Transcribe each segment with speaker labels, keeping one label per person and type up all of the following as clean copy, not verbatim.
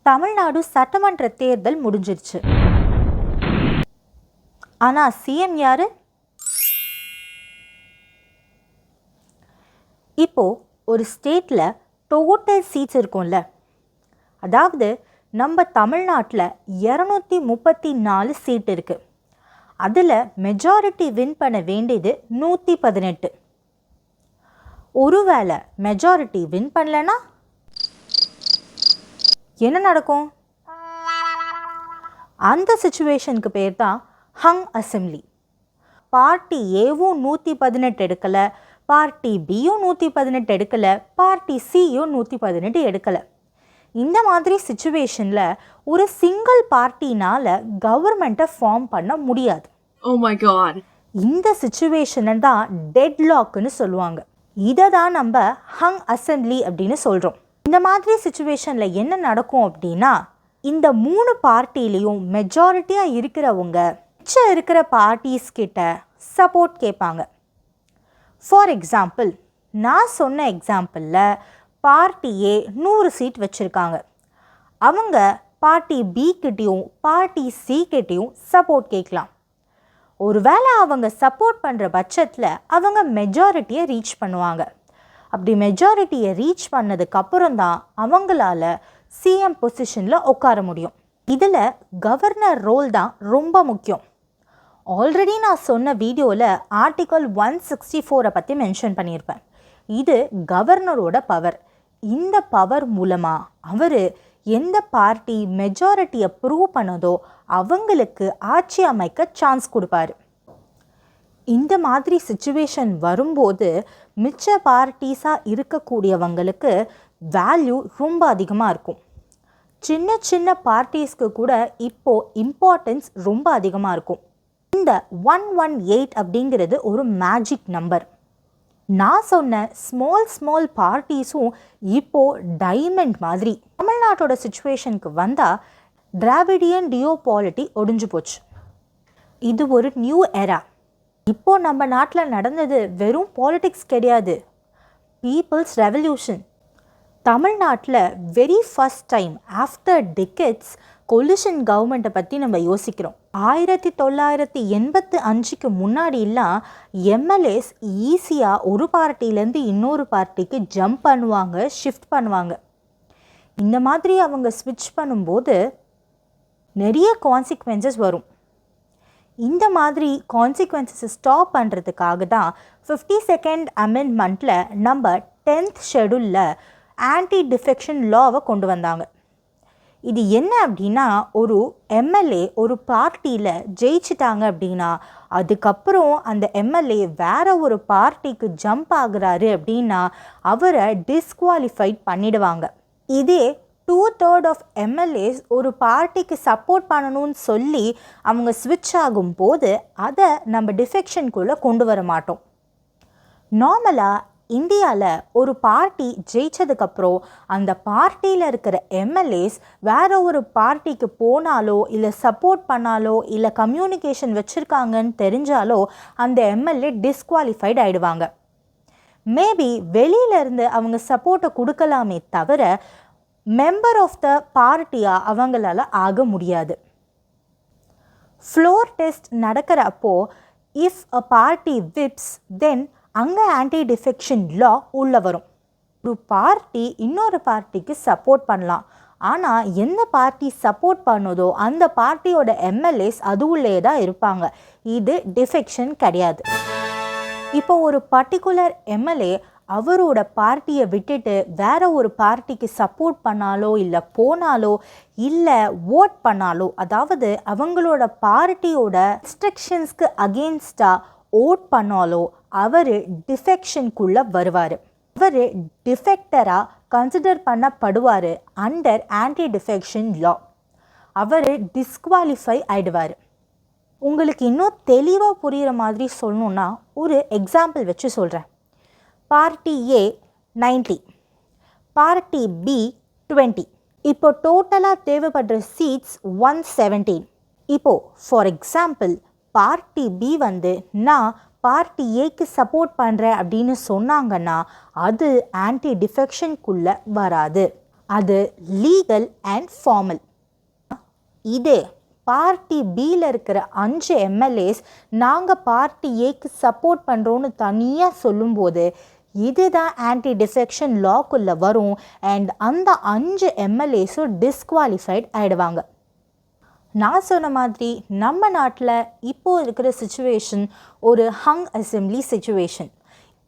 Speaker 1: தமிழ்நாடு சட்டமன்ற தேர்தல் முடிஞ்சிருச்சு. ஆனால் சிஎம் யாரு? இப்போது ஒரு ஸ்டேட்டில் டோட்டல் சீட்ஸ் இருக்கும்ல, அதாவது நம்ம தமிழ்நாட்டில் 234 சீட் இருக்குது. அதில் மெஜாரிட்டி வின் பண்ண வேண்டியது 118. ஒருவேளை மெஜாரிட்டி வின் பண்ணலன்னா என்ன நடக்கும்? அந்த சிச்சுவேஷனுக்கு பேர் தான் ஹங் அசெம்பிளி. பார்ட்டி ஏவும் 118 எடுக்கலை, பார்ட்டி பியும் 118 எடுக்கலை, பார்ட்டி சியும் 118 எடுக்கலை. இந்த மாதிரி சிச்சுவேஷனில் ஒரு சிங்கிள் பார்ட்டினால் கவர்மெண்ட்டை ஃபார்ம் பண்ண முடியாது.
Speaker 2: Oh my God.
Speaker 1: இந்த சிச்சுவேஷனை தான் டெட்லாக்னு சொல்லுவாங்க. இதை தான் நம்ம ஹங் அசெம்பிளி அப்படின்னு சொல்கிறோம். இந்த மாதிரி சிச்சுவேஷனில் என்ன நடக்கும் அப்படின்னா, இந்த 3 பார்ட்டிலையும் மெஜாரிட்டியாக இருக்கிறவங்க மிச்சம் இருக்கிற பார்ட்டிஸ் கிட்ட சப்போர்ட் கேட்பாங்க. ஃபார் எக்ஸாம்பிள், நான் சொன்ன எக்ஸாம்பிளில் பார்ட்டி ஏ 100 சீட் வச்சுருக்காங்க. அவங்க பார்ட்டி பி கிட்டேயும் பார்ட்டி சி கிட்டேயும் சப்போர்ட் கேட்கலாம். ஒருவேளை அவங்க சப்போர்ட் பண்ணுற பட்சத்தில் அவங்க மெஜாரிட்டியை ரீச் பண்ணுவாங்க. அப்படி மெஜாரிட்டியை ரீச் பண்ணதுக்கப்புறம் தான் அவங்களால சிஎம் பொசிஷனில் உட்கார முடியும். இதில் கவர்னர் ரோல் தான் ரொம்ப முக்கியம். ஆல்ரெடி நான் சொன்ன வீடியோவில் ஆர்டிக்கல் 164 பற்றி மென்ஷன் பண்ணியிருப்பேன். இது கவர்னரோட பவர். இந்த பவர் மூலமாக அவர் எந்த பார்ட்டி மெஜாரிட்டியை ப்ரூவ் பண்ணதோ அவங்களுக்கு ஆட்சி அமைக்க சான்ஸ் கொடுப்பாரு. இந்த மாதிரி சிச்சுவேஷன் வரும்போது மிச்ச பார்ட்டிஸாக இருக்கக்கூடியவங்களுக்கு வேல்யூ ரொம்ப அதிகமாக இருக்கும். சின்ன சின்ன பார்ட்டிஸ்க்கு கூட இப்போது இம்பார்ட்டன்ஸ் ரொம்ப அதிகமாக இருக்கும். இந்த 118 அப்படிங்கிறது ஒரு மேஜிக் நம்பர். நான் சொன்ன ஸ்மால் பார்ட்டிஸும் இப்போது டைமண்ட் மாதிரி. தமிழ்நாட்டோட சிச்சுவேஷனுக்கு வந்தால் டிராவிடியன் டியோபாலிட்டி ஒடிஞ்சு போச்சு. இது ஒரு நியூ எரா. இப்போது நம்ம நாட்டில் நடந்தது வெறும் பாலிடிக்ஸ் கிடையாது, பீப்புள்ஸ் ரெவல்யூஷன். தமிழ்நாட்டில் very first time after tickets collision கவர்மெண்ட்டை பற்றி நம்ம யோசிக்கிறோம். 1985க்கு முன்னாடிலாம் எம்எல்ஏஸ் ஈஸியாக ஒரு பார்ட்டிலேருந்து இன்னொரு பார்ட்டிக்கு ஜம்ப் பண்ணுவாங்க, ஷிஃப்ட் பண்ணுவாங்க. இந்த மாதிரி அவங்க ஸ்விட்ச் பண்ணும்போது நிறைய கான்சிக்வென்சஸ் வரும். இந்த மாதிரி கான்சிக்வென்சஸை ஸ்டாப் பண்ணுறதுக்காக தான் 52nd அமெண்ட்மெண்ட்டில் நம்ம 10th ஷெடியூலில் ஆன்டி டிஃபெக்ஷன் லாவை கொண்டு வந்தாங்க. இது என்ன அப்படின்னா, ஒரு எம்எல்ஏ ஒரு பார்ட்டியில் ஜெயிச்சிட்டாங்க அப்படின்னா அதுக்கப்புறம் அந்த எம்எல்ஏ வேற ஒரு பார்ட்டிக்கு ஜம்ப் ஆகுறாரு அப்படின்னா அவரை டிஸ்குவாலிஃபைட் பண்ணிடுவாங்க. இதே 2/3 ஆஃப் எம்எல்ஏஸ் ஒரு பார்ட்டிக்கு சப்போர்ட் பண்ணணும்னு சொல்லி அவங்க ஸ்விட்ச் ஆகும்போது அதை நம்ம டிஃபெக்ஷனுக்குள்ளே கொண்டு வர மாட்டோம். நார்மலாக இந்தியாவில் ஒரு பார்ட்டி ஜெயிச்சதுக்கப்புறம் அந்த பார்ட்டியில் இருக்கிற எம்எல்ஏஸ் வேற ஒரு பார்ட்டிக்கு போனாலோ இல்லை சப்போர்ட் பண்ணாலோ இல்லை கம்யூனிகேஷன் வச்சுருக்காங்கன்னு தெரிஞ்சாலோ அந்த எம்எல்ஏ டிஸ்குவாலிஃபைட் ஆகிடுவாங்க. மேபி வெளியிலேருந்து அவங்க சப்போர்ட்டை கொடுக்கலாமே தவிர மெம்பர் ஆஃப் த பார்ட்டியாக அவங்களால ஆக முடியாது. ஃப்ளோர் டெஸ்ட் நடக்கிறப்போ if a party whips then அங்கே ஆன்டி டிஃபெக்ஷன் லா உள்ளே வரும். ஒரு பார்ட்டி இன்னொரு பார்ட்டிக்கு சப்போர்ட் பண்ணலாம், ஆனால் எந்த பார்ட்டி சப்போர்ட் பண்ணுதோ அந்த பார்ட்டியோட எம்எல்ஏஸ் அது உள்ளே தான் இருப்பாங்க. இது டிஃபெக்ஷன் கிடையாது. இப்போ ஒரு பர்டிகுலர் எம்எல்ஏ அவரோட பார்ட்டியை விட்டுட்டு வேற ஒரு பார்ட்டிக்கு சப்போர்ட் பண்ணாலோ இல்லை போனாலோ இல்லை ஓட் பண்ணாலோ, அதாவது அவங்களோட பார்ட்டியோட இன்ஸ்ட்ரக்ஷன்ஸ்க்கு அகெயின்ஸ்டாக ஓட் பண்ணாலோ அவர் டிஃபெக்ஷனுக்குள்ளே வருவார். அவர் டிஃபெக்டராக கன்சிடர் பண்ணப்படுவார் அண்டர் ஆன்டி டிஃபெக்ஷன் லா. அவர் டிஸ்குவாலிஃபை ஆகிடுவார். உங்களுக்கு இன்னும் தெளிவாக புரிகிற மாதிரி சொல்லணுன்னா ஒரு எக்ஸாம்பிள் வச்சு சொல்கிறேன். பார்ட்டி ஏ 90, பார்ட்டி பி 20. இப்போ டோட்டலாக தேவைப்படுற சீட்ஸ் 117. இப்போது ஃபார் எக்ஸாம்பிள் பார்ட்டி பி நான் பார்ட்டி ஏக்கு சப்போர்ட் பண்ணுறேன் அப்படின்னு சொன்னாங்கன்னா அது ஆன்டி டிஃபெக்ஷனுக்குள்ளே வராது. அது லீகல் அண்ட் ஃபார்மல். இதே பார்ட்டி பியில் இருக்கிற 5 எம்எல்ஏஸ் நாங்கள் பார்ட்டி ஏக்கு சப்போர்ட் பண்ணுறோன்னு தனியாக சொல்லும்போது இதுதான் ஆன்டி டிஃபெக்ஷன் லாக்குள்ளே வரும். அண்ட் அந்த 5 எம்எல்ஏஸும் டிஸ்குவாலிஃபைட் ஆகிடுவாங்க. நான் சொன்ன மாதிரி நம்ம நாட்டில் இப்போது இருக்கிற சுச்சுவேஷன் ஒரு ஹங் அசெம்பிளி சுச்சுவேஷன்.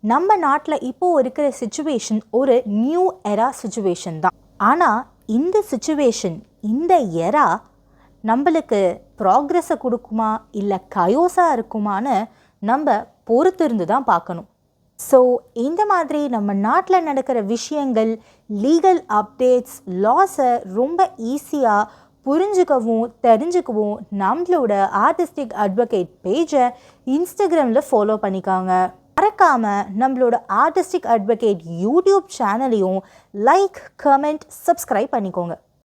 Speaker 1: நம்ம நாட்டில் இப்போது இருக்கிற சுச்சுவேஷன் ஒரு நியூ எரா சுச்சுவேஷன் தான். ஆனால் இந்த சுச்சுவேஷன், இந்த எரா நம்மளுக்கு ப்ராக்ரெஸை கொடுக்குமா இல்லை கயோஸாக இருக்குமான்னு நம்ம பொறுத்திருந்து தான் பார்க்கணும். ஸோ இந்த மாதிரி நம்ம நாட்டில் நடக்கிற விஷயங்கள், லீகல் அப்டேட்ஸ், லாஸை ரொம்ப ஈஸியாக புரிஞ்சுக்கவும் தெரிஞ்சுக்கவும் நம்மளோட ஆர்டிஸ்டிக் அட்வொகேட் பேஜை இன்ஸ்டாகிராமில் ஃபாலோ பண்ணிக்காங்க. மறக்காமல் நம்மளோட ஆர்டிஸ்டிக் அட்வொகேட் யூடியூப் சேனலையும் லைக், கமெண்ட், சப்ஸ்கிரைப் பண்ணிக்கோங்க.